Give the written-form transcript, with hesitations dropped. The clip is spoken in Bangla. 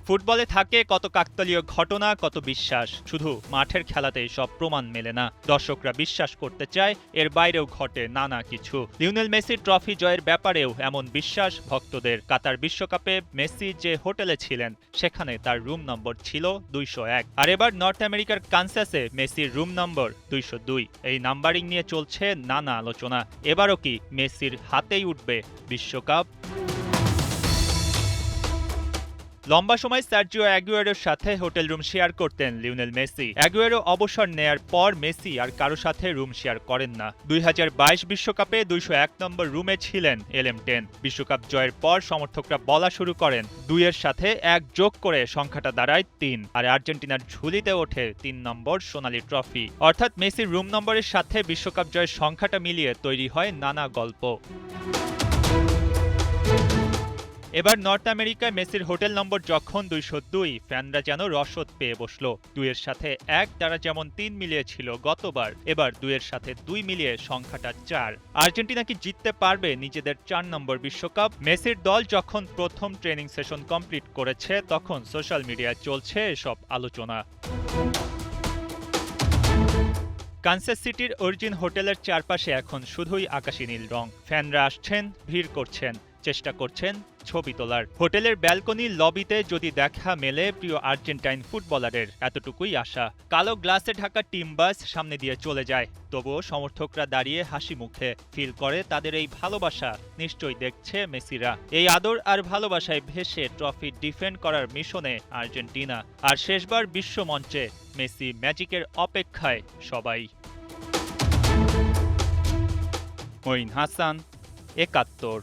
ফুটবলে থাকে কত কাকতালীয় ঘটনা, কত বিশ্বাস। শুধু মাঠের খেলাতেই সব প্রমাণ মেলে না। দর্শকরা বিশ্বাস করতে চায়, এর বাইরেও ঘটে নানা কিছু। লিওনেল মেসির ট্রফি জয়ের ব্যাপারেও এমন বিশ্বাস ভক্তদের। কাতার বিশ্বকাপে মেসি যে হোটেলে ছিলেন সেখানে তার রুম নম্বর ছিল 201। আর এবার নর্থ আমেরিকার কানসাসে মেসির রুম নম্বর 202। এই নাম্বারিং নিয়ে চলছে নানা আলোচনা। এবারও কি মেসির হাতেই উঠবে বিশ্বকাপ? লম্বা সময় সার্জিও অ্যাগুয়েরোর সাথে হোটেল রুম শেয়ার করতেন লিওনেল মেসি। অ্যাগুয়েরো অবসর নেয়ার পর মেসি আর কারো সাথে রুম শেয়ার করেন না। 2022 বিশ্বকাপে 201 নম্বর রুমে ছিলেন LM10। বিশ্বকাপ জয়ের পর সমর্থকরা বলা শুরু করেন 2 এর সাথে 1 যোগ করে সংখ্যাটা দাঁড়ায় 3। আর আর্জেন্টিনার ঝুলিতে ওঠে 3 নম্বর সোনালী ট্রফি। অর্থাৎ মেসির রুম নম্বরের সাথে বিশ্বকাপ জয়ের সংখ্যাটা মিলিয়ে তৈরি হয় নানা গল্প। এবার নর্থ আমেরিকায় মেসির হোটেল নম্বর যখন 202, ফ্যানরা যেন রসদ পেয়ে বসলো। 2 এর সাথে 1 তারা যেমন 3 মিলিয়েছিল গতবার, এবার 2 এর সাথে 2 মিলিয়ে সংখ্যাটা 4। আর্জেন্টিনা কি জিততে পারবে নিজেদের 4 নম্বর বিশ্বকাপ? মেসির দল যখন প্রথম ট্রেনিং সেশন কমপ্লিট করেছে তখন সোশ্যাল মিডিয়ায় চলছে এসব আলোচনা। কানসাস সিটির অরিজিন হোটেলের চারপাশে এখন শুধুই আকাশী নীল রং। ফ্যানরা আসছেন, ভিড় করছেন, চেষ্টা করছেন ছবি তোলার। হোটেলের ব্যালকনি লবিতে যদি দেখা মেলে প্রিয় আর্জেন্টাইন ফুটবলারের, এতটুকুই আশা। কালো গ্লাসে ঢাকা টিম বাস সামনে দিয়ে চলে যায়, তবুও সমর্থকরা দাঁড়িয়ে হাসি মুখে ফিল করে তাদের এই ভালোবাসা নিশ্চয়ই দেখছে মেসিরা। এই আদর আর ভালোবাসায় ভেসে ট্রফি ডিফেন্ড করার মিশনে আর্জেন্টিনা। আর শেষবার বিশ্ব মঞ্চে মেসি ম্যাজিকের অপেক্ষায় সবাই। মঈন হাসান, ৭১।